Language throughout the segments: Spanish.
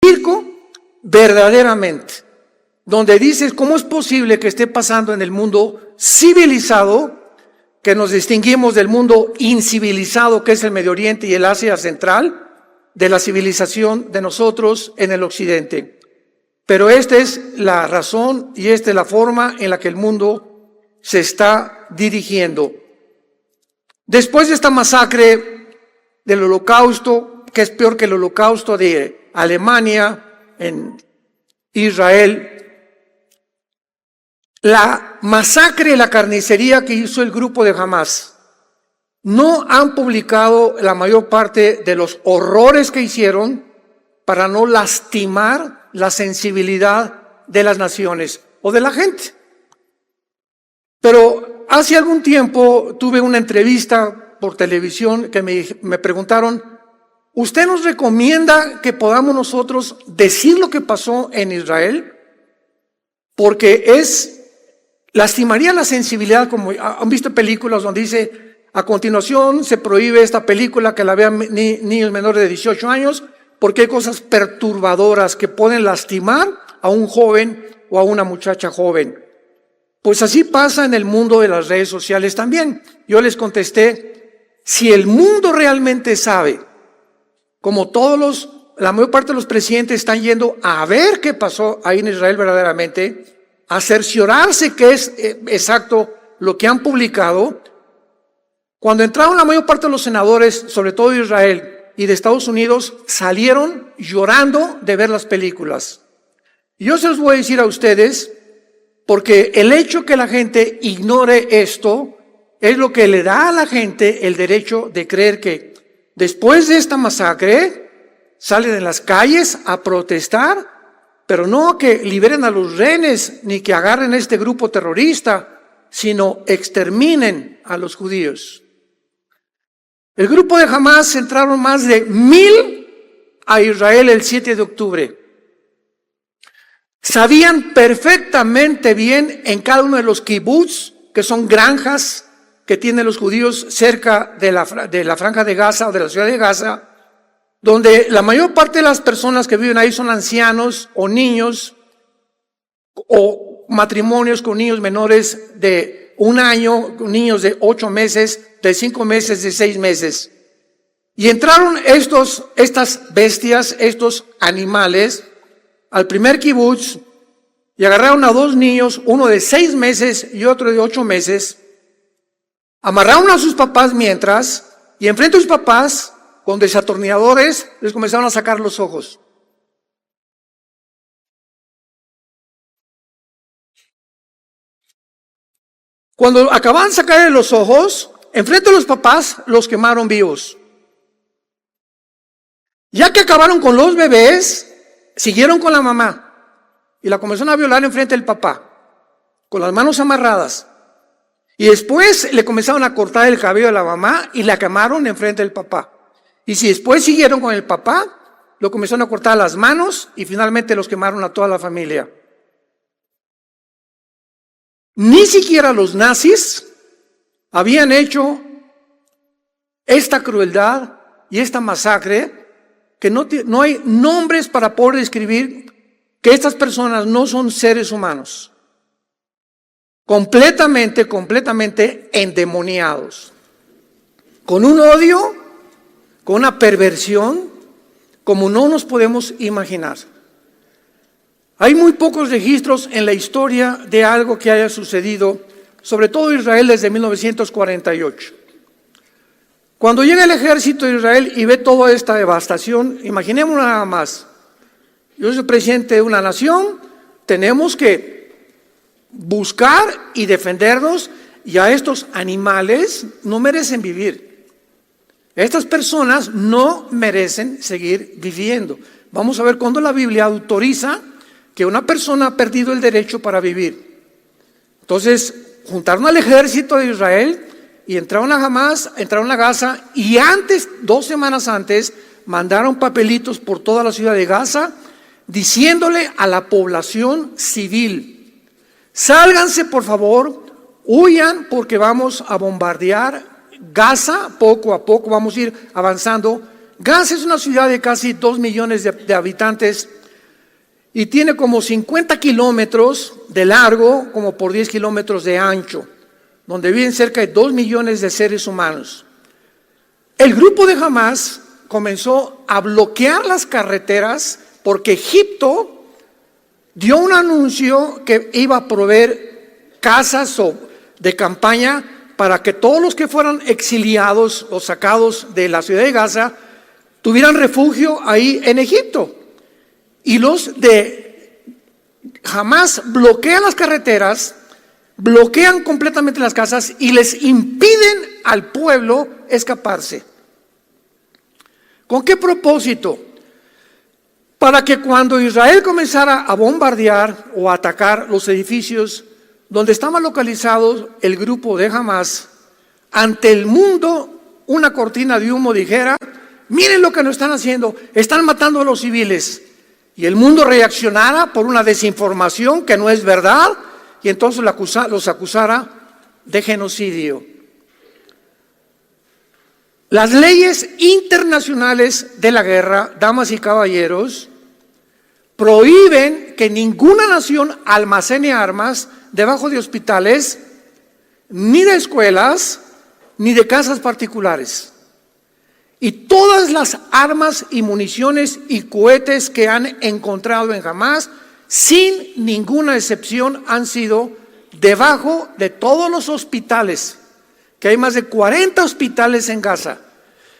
circo verdaderamente, donde dices, ¿cómo es posible que esté pasando en el mundo civilizado, que nos distinguimos del mundo incivilizado, que es el Medio Oriente y el Asia Central, de la civilización de nosotros en el Occidente? Pero esta es la razón y esta es la forma en la que el mundo se está dirigiendo. Después de esta masacre del Holocausto, que es peor que el Holocausto de Alemania en Israel, la masacre, la carnicería que hizo el grupo de Hamás, no han publicado la mayor parte de los horrores que hicieron para no lastimar la sensibilidad de las naciones o de la gente. Pero hace algún tiempo tuve una entrevista por televisión que me preguntaron, ¿usted nos recomienda que podamos nosotros decir lo que pasó en Israel? Porque lastimaría la sensibilidad, como han visto películas donde dice, a continuación se prohíbe esta película que la vean niños menores de 18 años, porque hay cosas perturbadoras que pueden lastimar a un joven o a una muchacha joven. Pues así pasa en el mundo de las redes sociales también. Yo les contesté, si el mundo realmente sabe, como la mayor parte de los presidentes están yendo a ver qué pasó ahí en Israel verdaderamente, a cerciorarse que es exacto lo que han publicado, cuando entraron la mayor parte de los senadores, sobre todo de Israel y de Estados Unidos, salieron llorando de ver las películas. Y yo se los voy a decir a ustedes, porque el hecho que la gente ignore esto es lo que le da a la gente el derecho de creer que después de esta masacre salen en las calles a protestar, pero no que liberen a los rehenes ni que agarren a este grupo terrorista, sino exterminen a los judíos. El grupo de Hamás entraron más de 1,000 a Israel el 7 de octubre. Sabían perfectamente bien en cada uno de los kibbutz, que son granjas que tienen los judíos cerca de la franja de Gaza o de la ciudad de Gaza, donde la mayor parte de las personas que viven ahí son ancianos o niños o matrimonios con niños menores de 1 año, niños de 8 meses, de 5 meses, de 6 meses. Y entraron estas bestias, estos animales, al primer kibutz y agarraron a 2 niños, uno de 6 meses y otro de 8 meses, amarraron a sus papás y enfrente de sus papás, con desatornilladores, les comenzaron a sacar los ojos. Cuando acababan de sacarle los ojos, enfrente de los papás, los quemaron vivos. Ya que acabaron con los bebés, siguieron con la mamá y la comenzaron a violar enfrente del papá, con las manos amarradas. Y después le comenzaron a cortar el cabello a la mamá y la quemaron enfrente del papá. Y si después siguieron con el papá, lo comenzaron a cortar las manos y finalmente los quemaron a toda la familia. Ni siquiera los nazis habían hecho esta crueldad y esta masacre, que no hay nombres para poder describir que estas personas no son seres humanos, completamente endemoniados, con un odio, con una perversión, como no nos podemos imaginar. Hay muy pocos registros en la historia de algo que haya sucedido, sobre todo en Israel desde 1948. Cuando llega el ejército de Israel y ve toda esta devastación, imaginemos nada más. Yo soy presidente de una nación, tenemos que buscar y defendernos, y a estos animales no merecen vivir. Estas personas no merecen seguir viviendo. Vamos a ver cuándo la Biblia autoriza que una persona ha perdido el derecho para vivir. Entonces, juntaron al ejército de Israel y entraron a Hamás, entraron a Gaza, y 2 semanas antes, mandaron papelitos por toda la ciudad de Gaza diciéndole a la población civil: sálganse por favor, huyan porque vamos a bombardear Gaza poco a poco, vamos a ir avanzando Gaza es una ciudad de casi 2 millones de habitantes y tiene como 50 kilómetros de largo, como por 10 kilómetros de ancho, donde viven cerca de 2 millones de seres humanos. El grupo de Hamás comenzó a bloquear las carreteras porque Egipto dio un anuncio que iba a proveer casas de campaña para que todos los que fueran exiliados o sacados de la ciudad de Gaza tuvieran refugio ahí en Egipto. Y los de Hamás bloquean las carreteras, bloquean completamente las casas y les impiden al pueblo escaparse. ¿Con qué propósito? Para que cuando Israel comenzara a bombardear o a atacar los edificios donde estaba localizado el grupo de Hamás, ante el mundo una cortina de humo dijera: miren lo que nos están haciendo, están matando a los civiles. Y el mundo reaccionara por una desinformación que no es verdad y entonces los acusara de genocidio. Las leyes internacionales de la guerra, damas y caballeros, prohíben que ninguna nación almacene armas debajo de hospitales, ni de escuelas, ni de casas particulares. Y todas las armas y municiones y cohetes que han encontrado en Hamás, sin ninguna excepción, han sido debajo de todos los hospitales, que hay más de 40 hospitales en Gaza,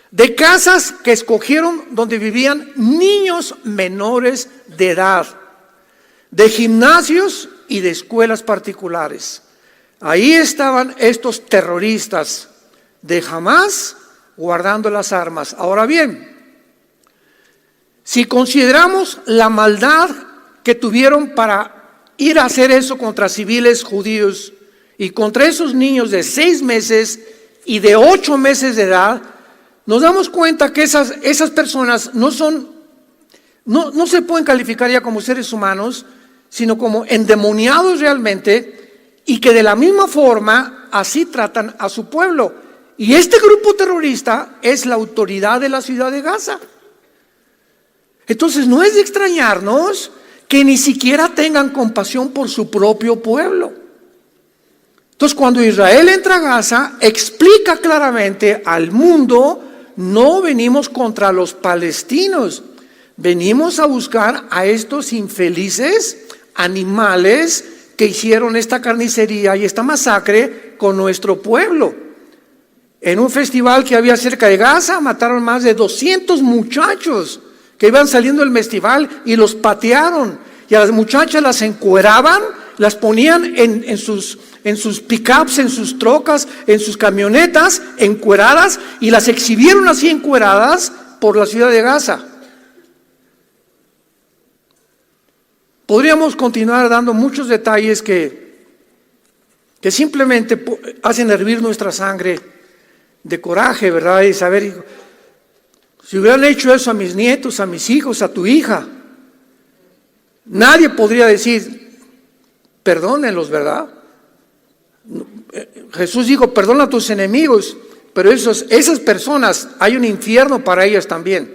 de casas que escogieron donde vivían niños menores de edad, de gimnasios y de escuelas particulares. Ahí estaban estos terroristas de Hamás guardando las armas. Ahora bien, si consideramos la maldad que tuvieron para ir a hacer eso contra civiles judíos y contra esos niños de 6 meses y de 8 meses de edad, nos damos cuenta que esas personas no se pueden calificar ya como seres humanos, sino como endemoniados realmente, y que de la misma forma así tratan a su pueblo. Y este grupo terrorista es la autoridad de la ciudad de Gaza. Entonces no es de extrañarnos que ni siquiera tengan compasión por su propio pueblo. Entonces cuando Israel entra a Gaza, explica claramente al mundo: no venimos contra los palestinos, venimos a buscar a estos infelices animales que hicieron esta carnicería y esta masacre con nuestro pueblo. En un festival que había cerca de Gaza, mataron más de 200 muchachos que iban saliendo del festival y los patearon. Y a las muchachas las encueraban, las ponían en sus pickups, en sus trocas, en sus camionetas, encueradas, y las exhibieron así encueradas por la ciudad de Gaza. Podríamos continuar dando muchos detalles que simplemente hacen hervir nuestra sangre de coraje, ¿verdad? Y saber, si hubieran hecho eso a mis nietos, a mis hijos, a tu hija, nadie podría decir: perdónenlos, ¿verdad? Jesús dijo: perdona a tus enemigos, pero esas personas, hay un infierno para ellas también.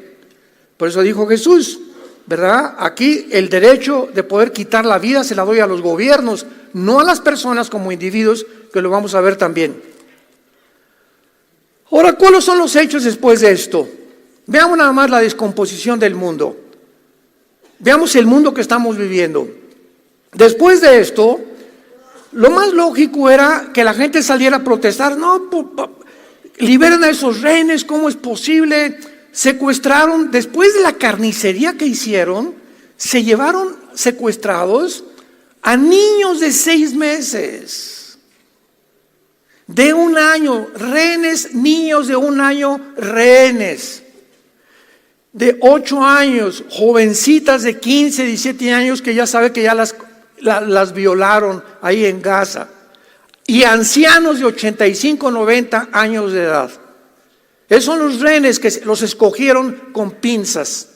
Por eso dijo Jesús, ¿verdad? Aquí el derecho de poder quitar la vida se la doy a los gobiernos, no a las personas como individuos, que lo vamos a ver también. Ahora, ¿cuáles son los hechos después de esto? Veamos nada más la descomposición del mundo. Veamos el mundo que estamos viviendo. Después de esto, lo más lógico era que la gente saliera a protestar. No, liberen a esos rehenes, ¿cómo es posible? Secuestraron, después de la carnicería que hicieron, se llevaron secuestrados a niños de 6 meses. De 1 año, rehenes, niños de 1 año, rehenes. De 8 años, jovencitas de 15, 17 años que ya sabe que ya las violaron ahí en Gaza. Y ancianos de 85, 90 años de edad. Esos son los rehenes que los escogieron con pinzas.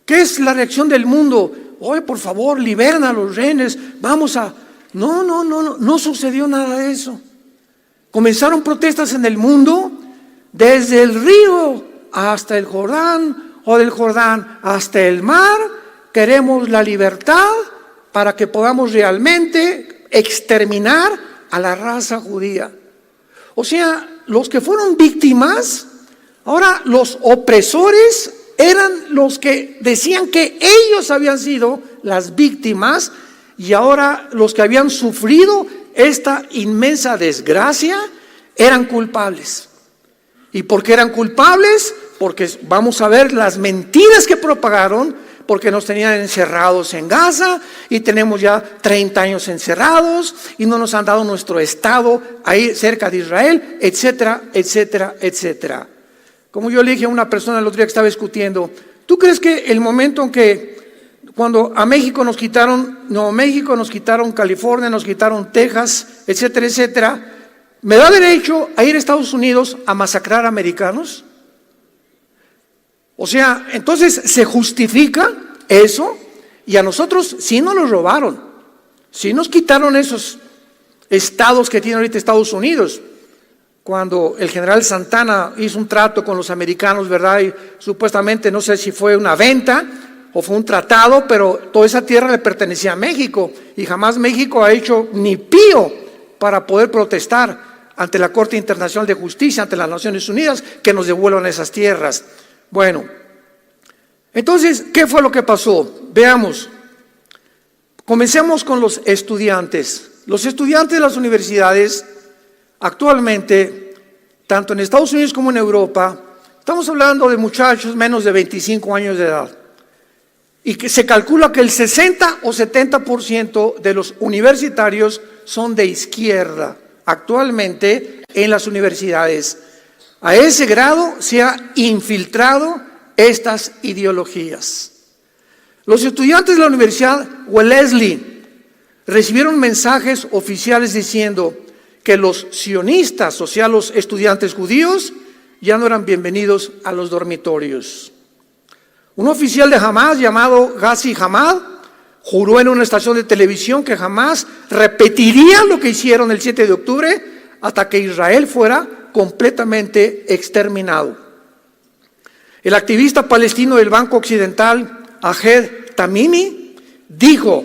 ¿Qué es la reacción del mundo? Oye, por favor, liberen a los rehenes, vamos a... No sucedió nada de eso. Comenzaron protestas en el mundo, desde el río hasta el Jordán o del Jordán hasta el mar. Queremos la libertad para que podamos realmente exterminar a la raza judía. O sea, los que fueron víctimas, ahora los opresores eran los que decían que ellos habían sido las víctimas, y ahora los que habían sufrido esta inmensa desgracia eran culpables. ¿Y por qué eran culpables? Porque vamos a ver las mentiras que propagaron, porque nos tenían encerrados en Gaza y tenemos ya 30 años encerrados y no nos han dado nuestro estado ahí cerca de Israel, etcétera, etcétera, etcétera. Como yo le dije a una persona el otro día que estaba discutiendo, ¿tú crees que el momento en que cuando a México nos quitaron Nuevo México, nos quitaron California, nos quitaron Texas, etcétera, etcétera, me da derecho a ir a Estados Unidos a masacrar americanos? O sea, entonces se justifica eso, y a nosotros sí nos lo robaron, sí nos quitaron esos estados que tiene ahorita Estados Unidos. Cuando el general Santana hizo un trato con los americanos, ¿verdad? Y supuestamente, no sé si fue una venta o fue un tratado, pero toda esa tierra le pertenecía a México, y jamás México ha hecho ni pío para poder protestar ante la Corte Internacional de Justicia, ante las Naciones Unidas, que nos devuelvan esas tierras. Bueno, entonces, ¿qué fue lo que pasó? Veamos. Comencemos con los estudiantes. Los estudiantes de las universidades actualmente, tanto en Estados Unidos como en Europa, estamos hablando de muchachos menos de 25 años de edad. Y que se calcula que el 60 o 70% de los universitarios son de izquierda actualmente en las universidades. A ese grado se ha infiltrado estas ideologías. Los estudiantes de la Universidad Wellesley recibieron mensajes oficiales diciendo que los sionistas, o sea, los estudiantes judíos, ya no eran bienvenidos a los dormitorios. Un oficial de Hamas llamado Ghazi Hamad juró en una estación de televisión que jamás repetiría lo que hicieron el 7 de octubre hasta que Israel fuera completamente exterminado. El activista palestino del Banco Occidental, Ahed Tamimi, dijo: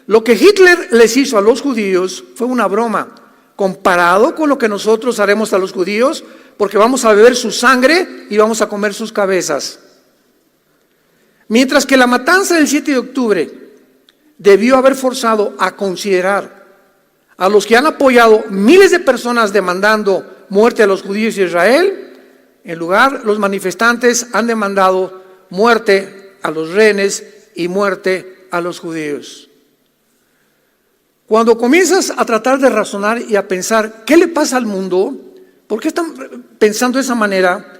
lo que Hitler les hizo a los judíos fue una broma comparado con lo que nosotros haremos a los judíos, porque vamos a beber su sangre y vamos a comer sus cabezas. Mientras que la matanza del 7 de octubre debió haber forzado a considerar a los que han apoyado miles de personas demandando muerte a los judíos de Israel, en lugar, los manifestantes han demandado muerte a los rehenes y muerte a los judíos. Cuando comienzas a tratar de razonar y a pensar, ¿qué le pasa al mundo? ¿Por qué están pensando de esa manera?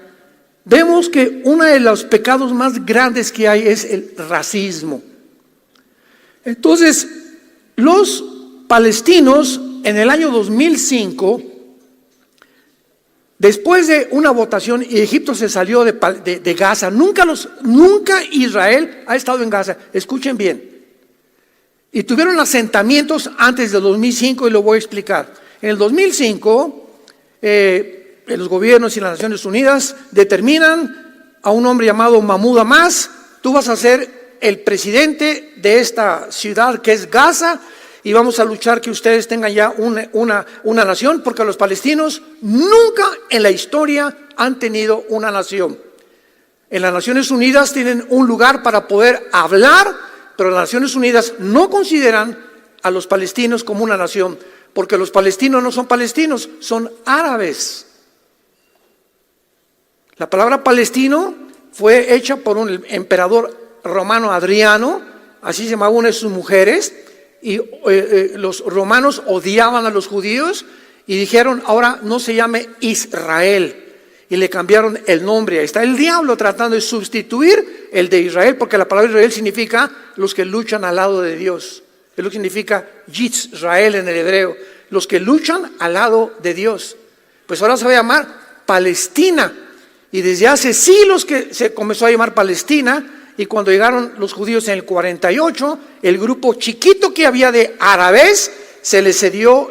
Vemos que uno de los pecados más grandes que hay es el racismo. Entonces, los palestinos en el año 2005, después de una votación, y Egipto se salió de Gaza, nunca Israel ha estado en Gaza, escuchen bien, y tuvieron asentamientos antes del 2005, y lo voy a explicar. En el 2005, los gobiernos y las Naciones Unidas determinan a un hombre llamado Mahmoud Abbas: tú vas a ser el presidente de esta ciudad que es Gaza, y vamos a luchar que ustedes tengan ya una nación, porque los palestinos nunca en la historia han tenido una nación. En las Naciones Unidas tienen un lugar para poder hablar, pero las Naciones Unidas no consideran a los palestinos como una nación, porque los palestinos no son palestinos, son árabes. La palabra palestino fue hecha por un emperador romano, Adriano, así se llamaba una de sus mujeres. Y los romanos odiaban a los judíos y dijeron: ahora no se llame Israel, y le cambiaron el nombre. Ahí está el diablo tratando de sustituir el de Israel, porque la palabra Israel significa los que luchan al lado de Dios. Es lo que significa Yisrael en el hebreo, los que luchan al lado de Dios. Pues ahora se va a llamar Palestina, y desde hace siglos que se comenzó a llamar Palestina. Y cuando llegaron los judíos en el 48, el grupo chiquito que había de árabes se les cedió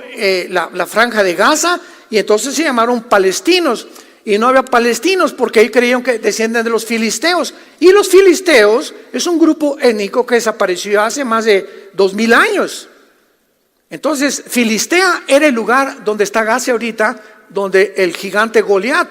la franja de Gaza, y entonces se llamaron palestinos. y no había palestinos porque ahí creían que descienden de los filisteos. Y los filisteos es un grupo étnico que desapareció hace más de 2000 años. Entonces, Filistea era el lugar donde está Gaza ahorita, donde el gigante Goliat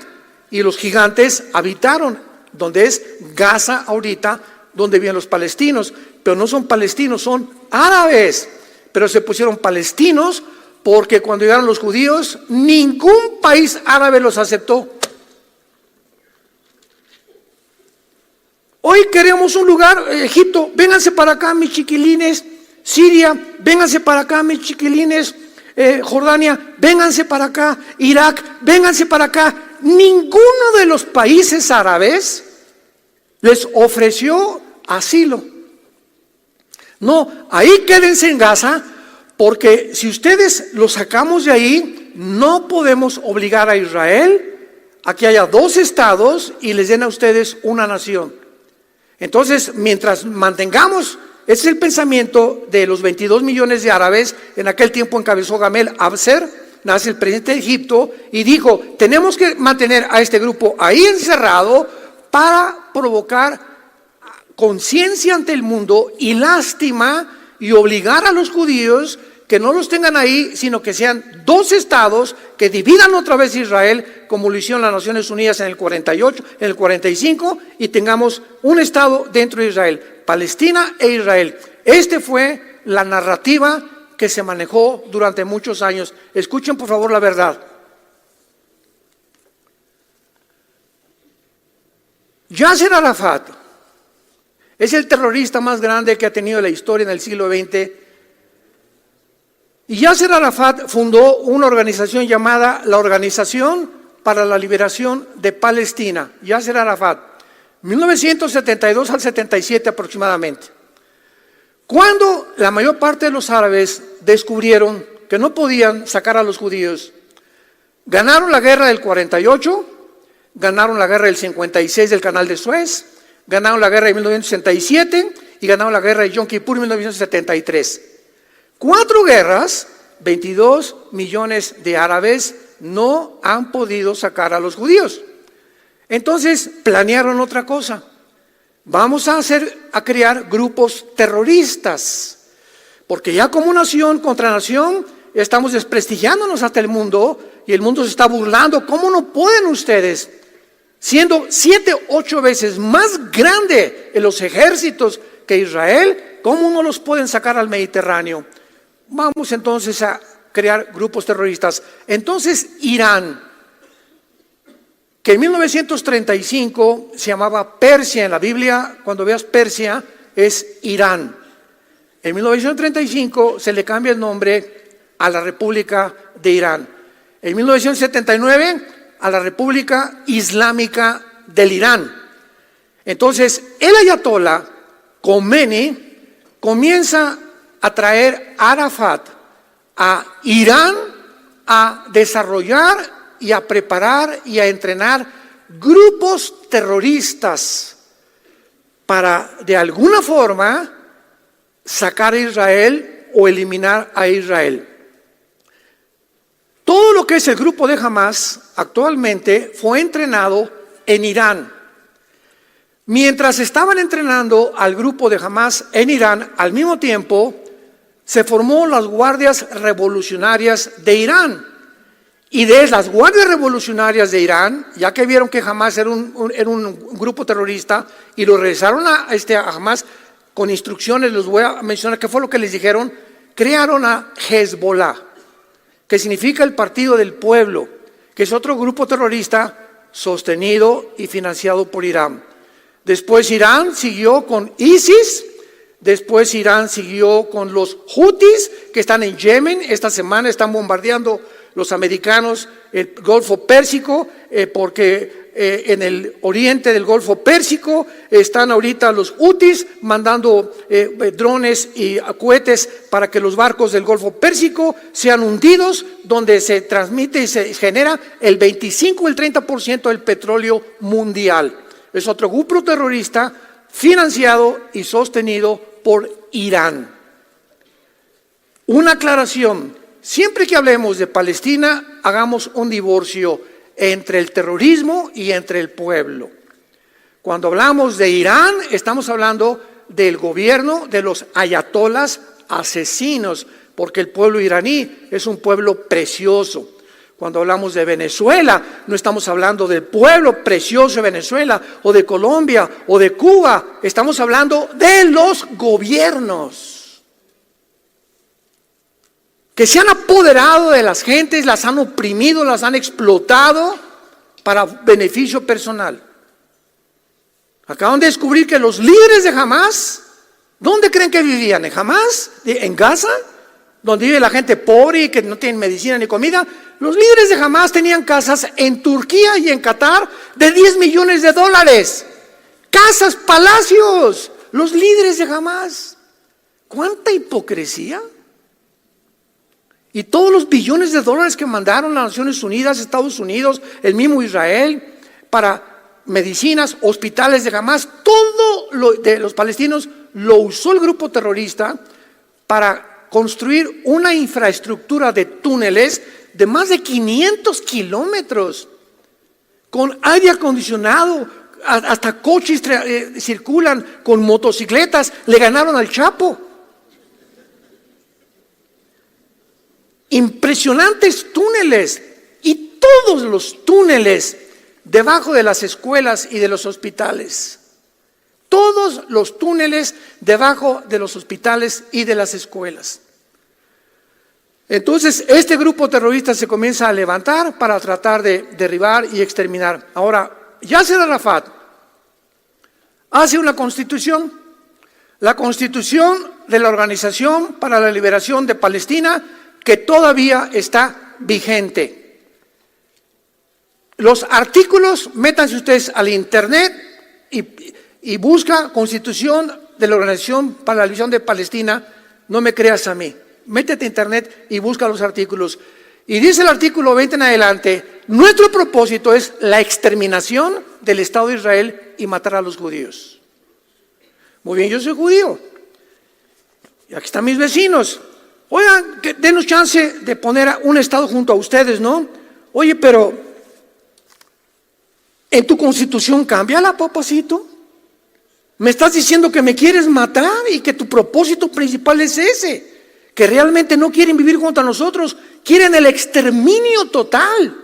y los gigantes habitaron, donde es Gaza ahorita, donde viven los palestinos. Pero no son palestinos, son árabes. Pero se pusieron palestinos porque cuando llegaron los judíos, ningún país árabe los aceptó. Hoy queremos un lugar, Egipto, vénganse para acá mis chiquilines. Siria, vénganse para acá mis chiquilines. Jordania, vénganse para acá. Irak, vénganse para acá. Ninguno de los países árabes les ofreció asilo. No, ahí quédense en Gaza, porque si ustedes los sacamos de ahí, no podemos obligar a Israel a que haya 2 estados y les den a ustedes una nación. Entonces, mientras mantengamos, ese es el pensamiento de los 22 millones de árabes. En aquel tiempo encabezó Gamel Abser, nace el presidente de Egipto, y dijo, tenemos que mantener a este grupo ahí encerrado para provocar conciencia ante el mundo y lástima, y obligar a los judíos que no los tengan ahí, sino que sean 2 estados que dividan otra vez Israel, como lo hicieron las Naciones Unidas en el 48, en el 45, y tengamos un estado dentro de Israel, Palestina e Israel. Esta fue la narrativa que se manejó durante muchos años. Escuchen por favor la verdad. Yasser Arafat es el terrorista más grande que ha tenido la historia en el siglo XX. Y Yasser Arafat fundó una organización llamada la Organización para la Liberación de Palestina. Yasser Arafat, 1972 al 77 aproximadamente. Cuando la mayor parte de los árabes descubrieron que no podían sacar a los judíos, ganaron la guerra del 48, ganaron la guerra del 56 del Canal de Suez, ganaron la guerra de 1967 y ganaron la guerra de Yom Kippur en 1973. 4 guerras, 22 millones de árabes no han podido sacar a los judíos. Entonces planearon otra cosa. Vamos a crear grupos terroristas, porque ya como nación contra nación estamos desprestigiándonos hasta el mundo y el mundo se está burlando. ¿Cómo no pueden ustedes, siendo 7, 8 veces más grande en los ejércitos que Israel, cómo no los pueden sacar al Mediterráneo? Vamos entonces a crear grupos terroristas. Entonces Irán, que en 1935 se llamaba Persia en la Biblia, cuando veas Persia es Irán. En 1935 se le cambia el nombre a la República de Irán. En 1979 a la República Islámica del Irán. Entonces el ayatolá Khomeini comienza a traer a Arafat a Irán a desarrollar y a preparar y a entrenar grupos terroristas para de alguna forma sacar a Israel o eliminar a Israel. Todo lo que es el grupo de Hamás actualmente fue entrenado en Irán. Mientras estaban entrenando al grupo de Hamás en Irán, al mismo tiempo se formó las guardias revolucionarias de Irán. Y de las guardias revolucionarias de Irán, ya que vieron que Hamás era un grupo terrorista y lo regresaron a Hamás con instrucciones, les voy a mencionar qué fue lo que les dijeron, crearon a Hezbollah, que significa el Partido del Pueblo, que es otro grupo terrorista sostenido y financiado por Irán. Después Irán siguió con ISIS, después Irán siguió con los Houthis, que están en Yemen. Esta semana están bombardeando los americanos el Golfo Pérsico, porque en el oriente del Golfo Pérsico están ahorita los Houthis mandando drones y cohetes para que los barcos del Golfo Pérsico sean hundidos, donde se transmite y se genera el 25 o el 30% del petróleo mundial. Es otro grupo terrorista financiado y sostenido por Irán. Una aclaración: siempre que hablemos de Palestina, hagamos un divorcio entre el terrorismo y entre el pueblo. Cuando hablamos de Irán, estamos hablando del gobierno de los ayatolas asesinos, porque el pueblo iraní es un pueblo precioso. Cuando hablamos de Venezuela, no estamos hablando del pueblo precioso de Venezuela, o de Colombia, o de Cuba. Estamos hablando de los gobiernos que se han apoderado de las gentes, las han oprimido, las han explotado para beneficio personal. Acaban de descubrir que los líderes de Hamás, ¿dónde creen que vivían? ¿En Hamás? ¿En Gaza? Donde vive la gente pobre y que no tienen medicina ni comida. Los líderes de Hamás tenían casas en Turquía y en Qatar de $10 millones. Casas, palacios. Los líderes de Hamás. ¿Cuánta hipocresía? Y todos los billones de dólares que mandaron las Naciones Unidas, Estados Unidos, el mismo Israel, para medicinas, hospitales de Hamás, todo lo de los palestinos lo usó el grupo terrorista para construir una infraestructura de túneles de más de 500 kilómetros, con aire acondicionado, hasta coches circulan con motocicletas, le ganaron al Chapo. Impresionantes túneles, y todos los túneles debajo de las escuelas y de los hospitales. Todos los túneles debajo de los hospitales y de las escuelas. Entonces, este grupo terrorista se comienza a levantar para tratar de derribar y exterminar. Ahora, Yasser Arafat hace una constitución, la constitución de la Organización para la Liberación de Palestina, que todavía está vigente. Los artículos, métanse ustedes al internet y busca Constitución de la Organización para la Liberación de Palestina. No me creas a mí. Métete a internet y busca los artículos. Y dice el artículo 20 en adelante: nuestro propósito es la exterminación del Estado de Israel y matar a los judíos. Muy bien, yo soy judío. Y aquí están mis vecinos. Oigan, denos chance de poner un Estado junto a ustedes, ¿no? Oye, pero ¿en tu Constitución cámbiala, papacito? Me estás diciendo que me quieres matar y que tu propósito principal es ese, que realmente no quieren vivir junto a nosotros, quieren el exterminio total.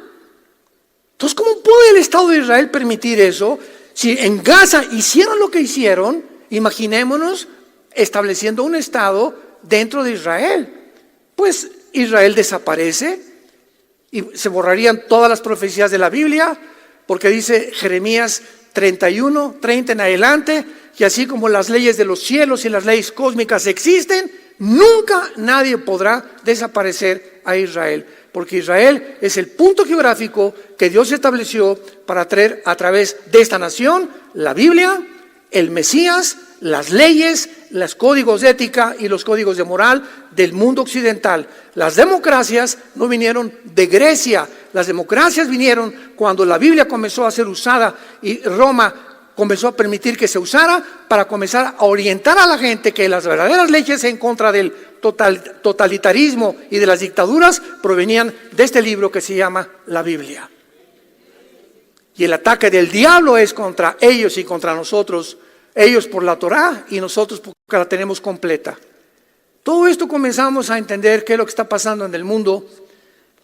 Entonces, ¿cómo puede el Estado de Israel permitir eso? Si en Gaza hicieron lo que hicieron, imaginémonos estableciendo un Estado dentro de Israel. Pues Israel desaparece y se borrarían todas las profecías de la Biblia, porque dice Jeremías 31, 30 en adelante, que así como las leyes de los cielos y las leyes cósmicas existen, nunca nadie podrá desaparecer a Israel, porque Israel es el punto geográfico que Dios estableció para traer a través de esta nación la Biblia, el Mesías, las leyes, los códigos de ética y los códigos de moral del mundo occidental. Las democracias no vinieron de Grecia, las democracias vinieron cuando la Biblia comenzó a ser usada y Roma comenzó a permitir que se usara para comenzar a orientar a la gente que las verdaderas leyes en contra del totalitarismo y de las dictaduras provenían de este libro que se llama la Biblia. Y el ataque del diablo es contra ellos y contra nosotros. Ellos por la Torá y nosotros porque la tenemos completa. Todo esto comenzamos a entender qué es lo que está pasando en el mundo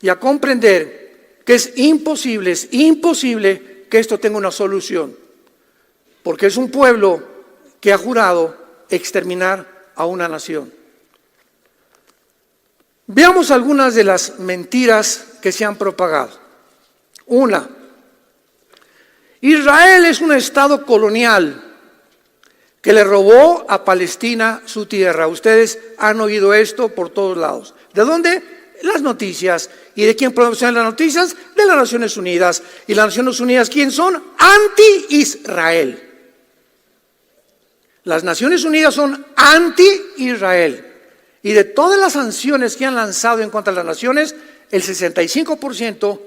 y a comprender que es imposible que esto tenga una solución. Porque es un pueblo que ha jurado exterminar a una nación. Veamos algunas de las mentiras que se han propagado. Una, Israel es un estado colonial que le robó a Palestina su tierra. Ustedes han oído esto por todos lados. ¿De dónde? Las noticias. ¿Y de quién producen las noticias? De las Naciones Unidas. ¿Y las Naciones Unidas quién son? Anti-Israel. Las Naciones Unidas son anti-Israel. Y de todas las sanciones que han lanzado en contra de las naciones, el 65%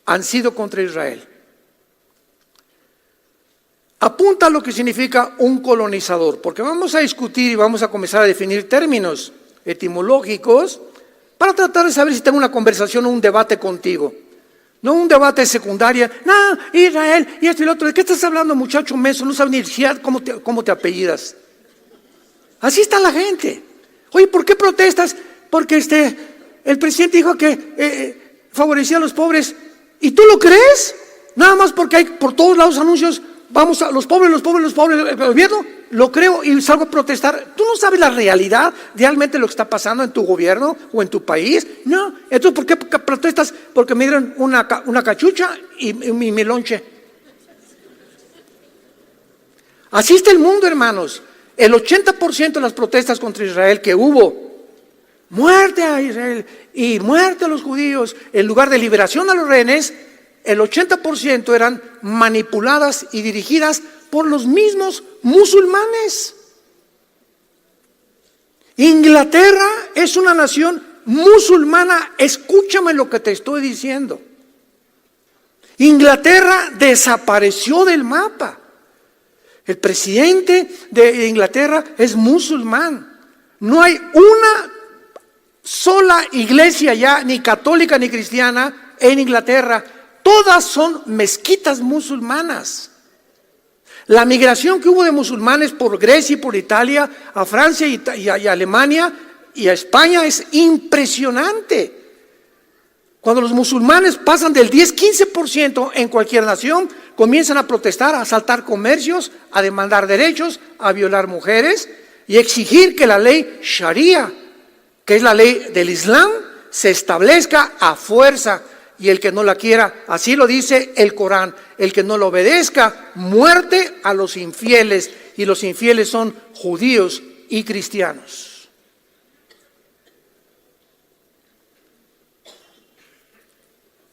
han sido contra Israel. Apunta a lo que significa un colonizador, porque vamos a discutir y vamos a comenzar a definir términos etimológicos para tratar de saber si tengo una conversación o un debate contigo. No un debate de secundaria. No, Israel y esto y lo otro. ¿De qué estás hablando, muchacho menso? No sabes ni siquiera cómo te apellidas. Así está la gente. Oye, ¿por qué protestas? Porque el presidente dijo que favorecía a los pobres. ¿Y tú lo crees? Nada más porque hay por todos lados anuncios. Vamos a los pobres, el gobierno. Lo creo y salgo a protestar. ¿Tú no sabes la realidad realmente lo que está pasando en tu gobierno o en tu país? No. Entonces, ¿por qué protestas? Porque me dieron una cachucha y mi lonche. Así está el mundo, hermanos. El 80% de las protestas contra Israel que hubo, muerte a Israel y muerte a los judíos, en lugar de liberación a los rehenes, el 80% eran manipuladas y dirigidas por los mismos musulmanes. Inglaterra es una nación musulmana. Escúchame lo que te estoy diciendo. Inglaterra desapareció del mapa. El presidente de Inglaterra es musulmán. No hay una sola iglesia ya, ni católica ni cristiana, en Inglaterra. Todas son mezquitas musulmanas. La migración que hubo de musulmanes por Grecia y por Italia, a Francia y a Alemania y a España es impresionante. Cuando los musulmanes pasan del 10-15% en cualquier nación, comienzan a protestar, a asaltar comercios, a demandar derechos, a violar mujeres y exigir que la ley Sharia, que es la ley del Islam, se establezca a fuerza. Y el que no la quiera, así lo dice el Corán, el que no lo obedezca, muerte a los infieles. Y los infieles son judíos y cristianos.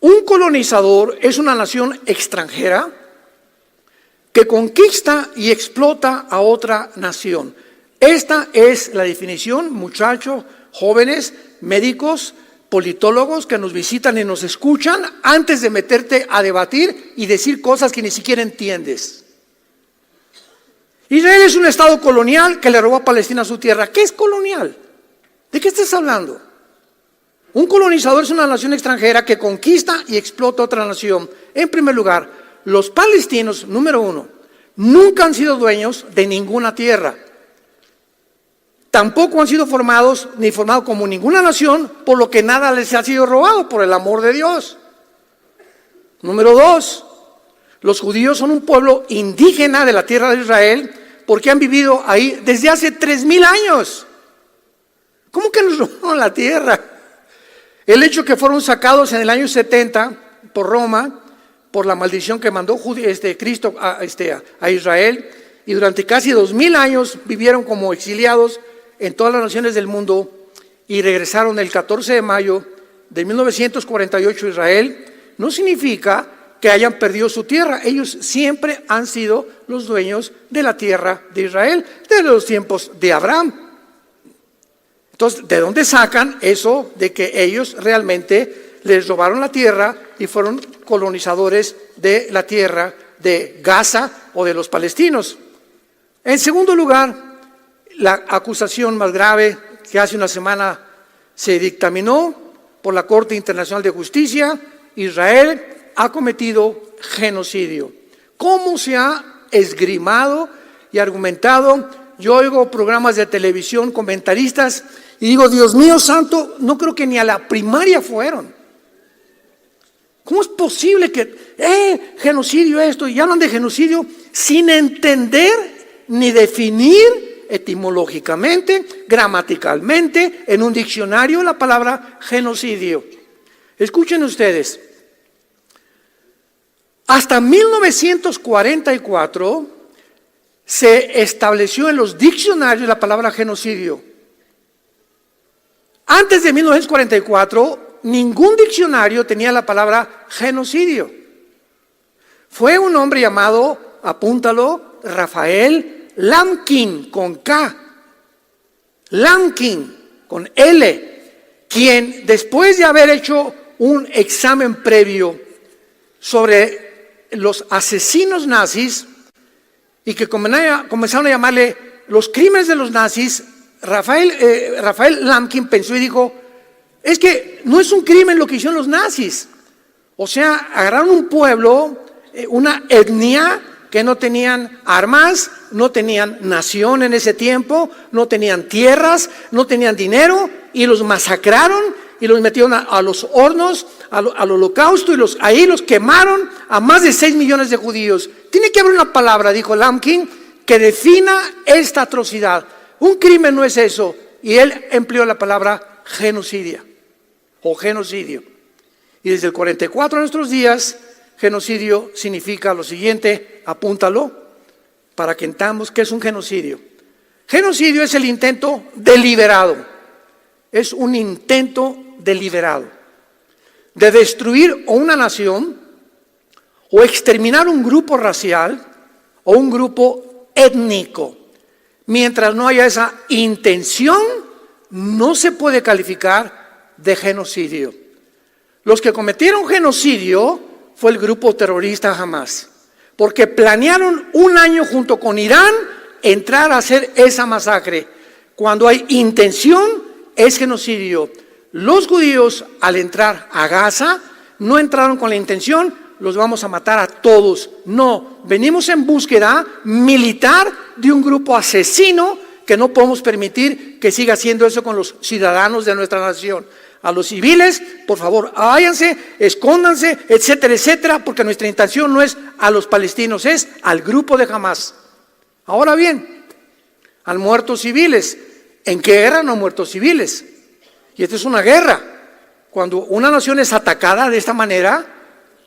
Un colonizador es una nación extranjera que conquista y explota a otra nación. Esta es la definición, muchachos, jóvenes, médicos, politólogos que nos visitan y nos escuchan antes de meterte a debatir y decir cosas que ni siquiera entiendes. Israel es un estado colonial que le robó a Palestina su tierra. ¿Qué es colonial? ¿De qué estás hablando? Un colonizador es una nación extranjera que conquista y explota a otra nación. En primer lugar, los palestinos, número uno, nunca han sido dueños de ninguna tierra. Tampoco han sido formados ni formados como ninguna nación, por lo que nada les ha sido robado, por el amor de Dios. Número dos, los judíos son un pueblo indígena de la tierra de Israel porque han vivido ahí desde hace 3,000 años. ¿Cómo que nos robaron la tierra? El hecho que fueron sacados en el año 70 por Roma, por la maldición que mandó Cristo a Israel, y durante casi 2,000 años vivieron como exiliados en todas las naciones del mundo y regresaron el 14 de mayo de 1948 a Israel, no significa que hayan perdido su tierra. Ellos siempre han sido los dueños de la tierra de Israel, desde los tiempos de Abraham. Entonces, ¿de dónde sacan eso de que ellos realmente les robaron la tierra y fueron colonizadores de la tierra de Gaza o de los palestinos? En segundo lugar, la acusación más grave que hace una semana se dictaminó por la Corte Internacional de Justicia: Israel ha cometido genocidio. ¿Cómo se ha esgrimado y argumentado? Yo oigo programas de televisión, comentaristas, y digo, Dios mío santo, no creo que ni a la primaria fueron. ¿Cómo es posible que genocidio esto? Y hablan de genocidio sin entender ni definir etimológicamente, gramaticalmente, en un diccionario la palabra genocidio. Escuchen ustedes. Hasta 1944 se estableció en los diccionarios la palabra genocidio. Antes de 1944, ningún diccionario tenía la palabra genocidio. Fue un hombre llamado, apúntalo, Rafael Lamkin, con K, Lamkin, con L, quien después de haber hecho un examen previo sobre los asesinos nazis y que comenzaron a llamarle los crímenes de los nazis, Rafael Lamkin pensó y dijo, es que no es un crimen lo que hicieron los nazis, O sea, agarraron un pueblo, una etnia que no tenían armas, no tenían nación en ese tiempo, no tenían tierras, no tenían dinero, y los masacraron y los metieron a los hornos, al holocausto, y ahí los quemaron a más de 6 millones de judíos. Tiene que haber una palabra, dijo Lamkin, que defina esta atrocidad. Un crimen no es eso, y él empleó la palabra genocidio o genocidio. Y desde el 44 a nuestros días, genocidio significa lo siguiente, apúntalo, para que entendamos qué es un genocidio. Genocidio es el intento deliberado, es un intento deliberado de destruir o una nación o exterminar un grupo racial o un grupo étnico. Mientras no haya esa intención, no se puede calificar de genocidio. Los que cometieron genocidio fue el grupo terrorista Hamas, porque planearon un año junto con Irán entrar a hacer esa masacre. Cuando hay intención, es genocidio. Los judíos, al entrar a Gaza, no entraron con la intención, los vamos a matar a todos. No, venimos en búsqueda militar de un grupo asesino que no podemos permitir que siga haciendo eso con los ciudadanos de nuestra nación. A los civiles, por favor, váyanse, escóndanse, etcétera, etcétera, porque nuestra intención no es a los palestinos, es al grupo de Hamas. Ahora bien, han muerto civiles. ¿En qué guerra no han muerto civiles? Y esta es una guerra. Cuando una nación es atacada de esta manera,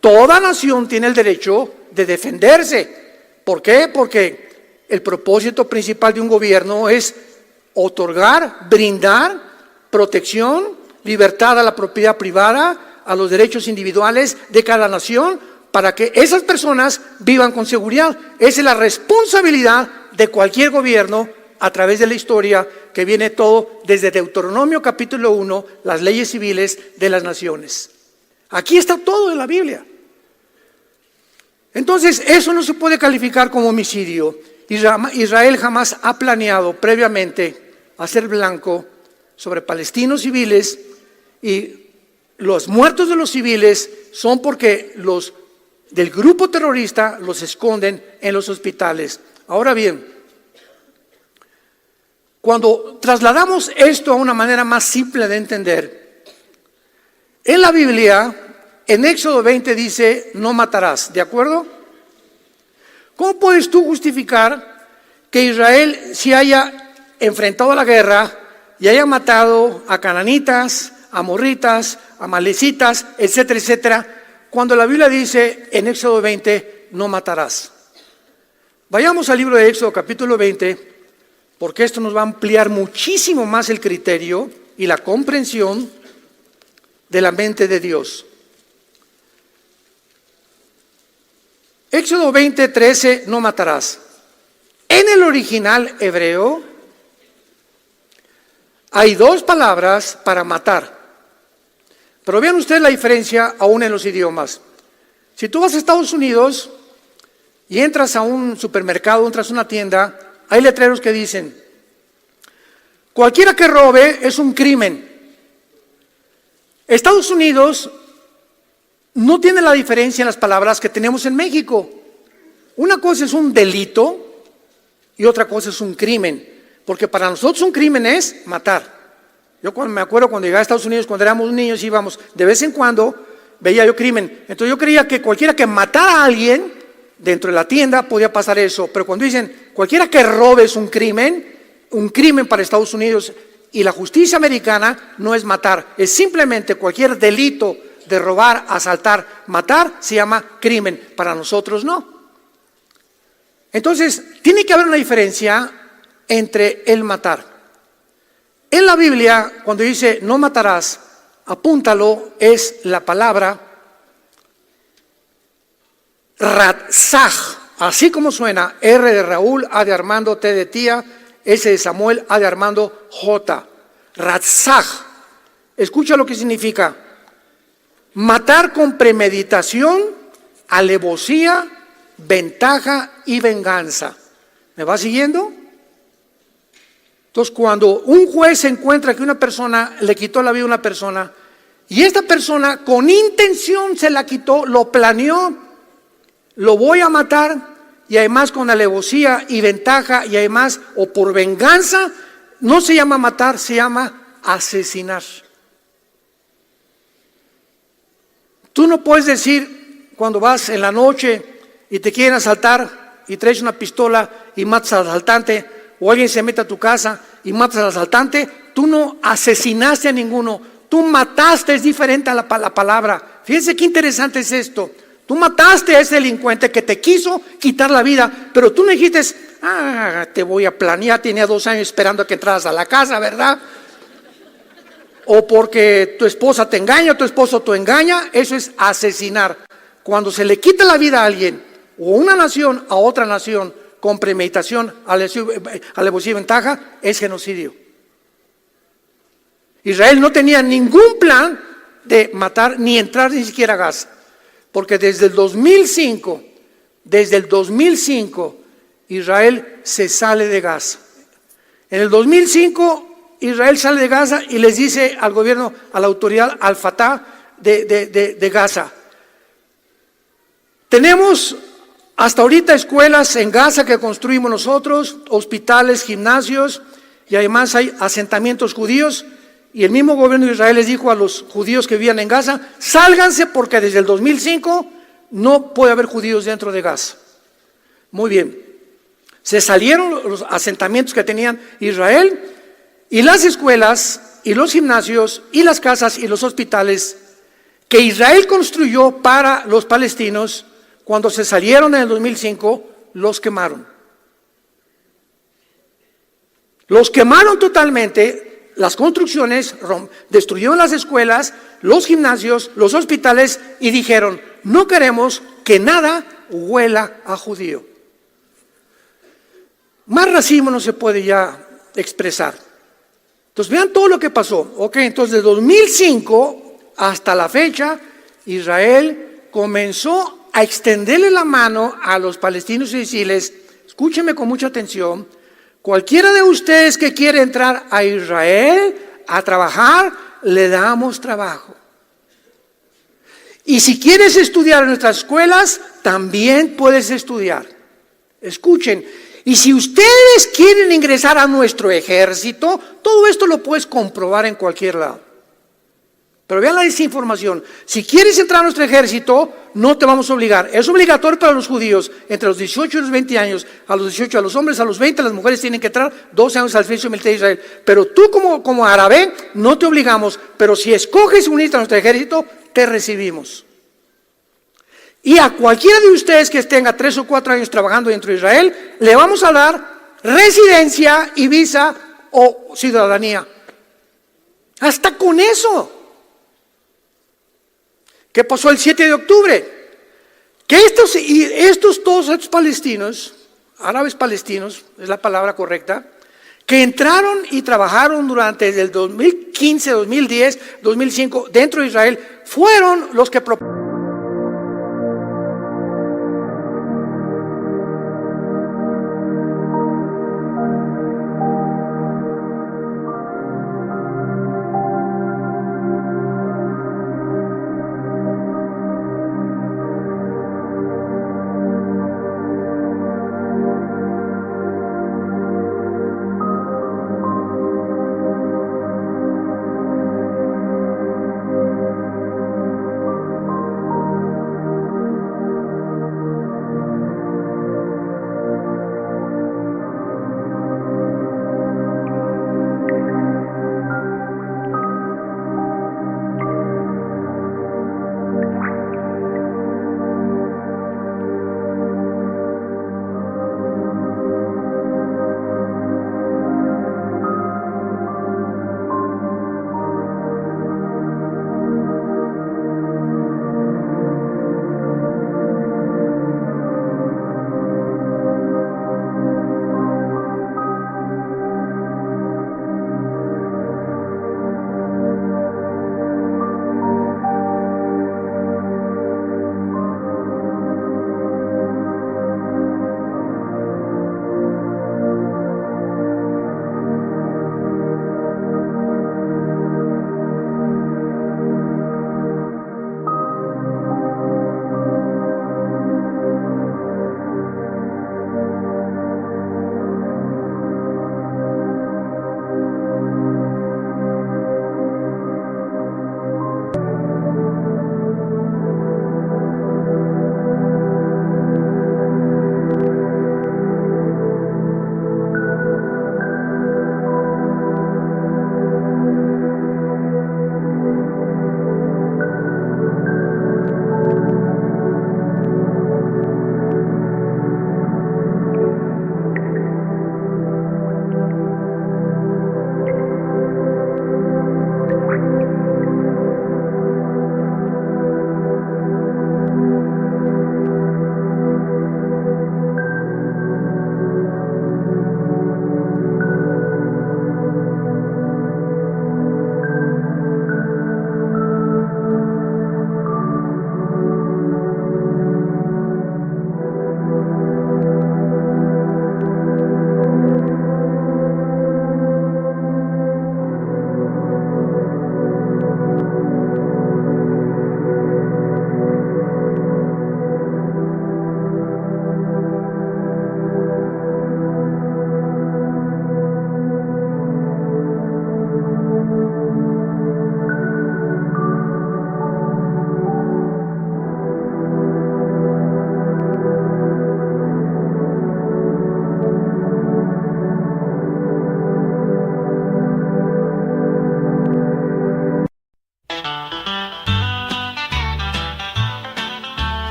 toda nación tiene el derecho de defenderse. ¿Por qué? Porque el propósito principal de un gobierno es otorgar, brindar protección, libertad a la propiedad privada, a los derechos individuales de cada nación, para que esas personas vivan con seguridad. Esa es la responsabilidad de cualquier gobierno a través de la historia, que viene todo desde Deuteronomio capítulo 1, las leyes civiles de las naciones. Aquí está todo en la Biblia. Entonces, eso no se puede calificar como homicidio. Israel jamás ha planeado previamente hacer blanco sobre palestinos civiles, y los muertos de los civiles son porque los del grupo terrorista los esconden en los hospitales. Ahora bien, cuando trasladamos esto a una manera más simple de entender, en la Biblia, en Éxodo 20 dice, no matarás, ¿de acuerdo? ¿Cómo puedes tú justificar que Israel se haya enfrentado a la guerra y haya matado a cananitas, amorritas, amalecitas, etcétera, etcétera, cuando la Biblia dice en Éxodo 20, no matarás? Vayamos al libro de Éxodo capítulo 20, porque esto nos va a ampliar muchísimo más el criterio y la comprensión de la mente de Dios. Éxodo 20, 13, no matarás. En el original hebreo hay dos palabras para matar. Pero vean ustedes la diferencia aún en los idiomas. Si tú vas a Estados Unidos y entras a un supermercado, entras a una tienda, hay letreros que dicen, cualquiera que robe es un crimen. Estados Unidos no tiene la diferencia en las palabras que tenemos en México. Una cosa es un delito y otra cosa es un crimen. Porque para nosotros un crimen es matar. Yo me acuerdo cuando llegué a Estados Unidos, cuando éramos niños, íbamos, de vez en cuando veía yo crimen. Entonces yo creía que cualquiera que matara a alguien dentro de la tienda podía pasar eso. Pero cuando dicen cualquiera que robe es un crimen para Estados Unidos, y la justicia americana no es matar, es simplemente cualquier delito de robar, asaltar, matar, se llama crimen. Para nosotros no. Entonces, tiene que haber una diferencia entre el matar. En la Biblia, cuando dice no matarás, apúntalo, es la palabra ratzaj, así como suena, R de Raúl, A de Armando, T de tía, S de Samuel, A de Armando, J. Ratzaj. Escucha lo que significa. Matar con premeditación, alevosía, ventaja y venganza. ¿Me va siguiendo? Entonces, cuando un juez encuentra que una persona le quitó la vida a una persona Y esta persona con intención se la quitó, lo planeó, lo voy a matar, y además con alevosía y ventaja, y además, o por venganza, no se llama matar, se llama asesinar. Tú no puedes decir cuando vas en la noche y te quieren asaltar y traes una pistola y matas al asaltante, o alguien se mete a tu casa y matas al asaltante, tú no asesinaste a ninguno, tú mataste, es diferente a la palabra. Fíjense qué interesante es esto. Tú mataste a ese delincuente que te quiso quitar la vida, pero tú no dijiste, te voy a planear, tenía 2 años esperando a que entraras a la casa, ¿verdad? O porque tu esposa te engaña, tu esposo te engaña, eso es asesinar. Cuando se le quita la vida a alguien, o una nación a otra nación, con premeditación, alevosía y ventaja, es genocidio. Israel no tenía ningún plan de matar ni entrar ni siquiera a Gaza, porque desde el 2005, Israel se sale de Gaza. En el 2005, Israel sale de Gaza y les dice al gobierno, a la autoridad, al Fatah de Gaza: tenemos hasta ahorita escuelas en Gaza que construimos nosotros, hospitales, gimnasios, y además hay asentamientos judíos. Y el mismo gobierno de Israel les dijo a los judíos que vivían en Gaza: sálganse, porque desde el 2005 no puede haber judíos dentro de Gaza. Muy bien, se salieron los asentamientos que tenían Israel, y las escuelas y los gimnasios y las casas y los hospitales que Israel construyó para los palestinos, cuando se salieron en el 2005, los quemaron. Los quemaron totalmente, las construcciones, destruyeron las escuelas, los gimnasios, los hospitales, y dijeron: no queremos que nada huela a judío. Más racismo no se puede ya expresar. Entonces vean todo lo que pasó. Entonces de 2005 hasta la fecha, Israel comenzó a extenderle la mano a los palestinos y decirles: escúchenme con mucha atención, cualquiera de ustedes que quiere entrar a Israel a trabajar, le damos trabajo. Y si quieres estudiar en nuestras escuelas, también puedes estudiar. Escuchen, y si ustedes quieren ingresar a nuestro ejército, todo esto lo puedes comprobar en cualquier lado. Pero vean la desinformación. Si quieres entrar a nuestro ejército, no te vamos a obligar. Es obligatorio para los judíos entre los 18 y los 20 años. A los 18 a los hombres, a los 20 las mujeres tienen que entrar 12 años al servicio militar de Israel. Pero tú como árabe no te obligamos. Pero si escoges unirte a nuestro ejército, te recibimos. Y a cualquiera de ustedes que tenga 3 o 4 años trabajando dentro de Israel, le vamos a dar residencia y visa o ciudadanía. Hasta con eso. ¿Qué pasó el 7 de octubre? Que todos estos palestinos, árabes palestinos, es la palabra correcta, que entraron y trabajaron durante el 2015, 2010, 2005 dentro de Israel, fueron los que propusieron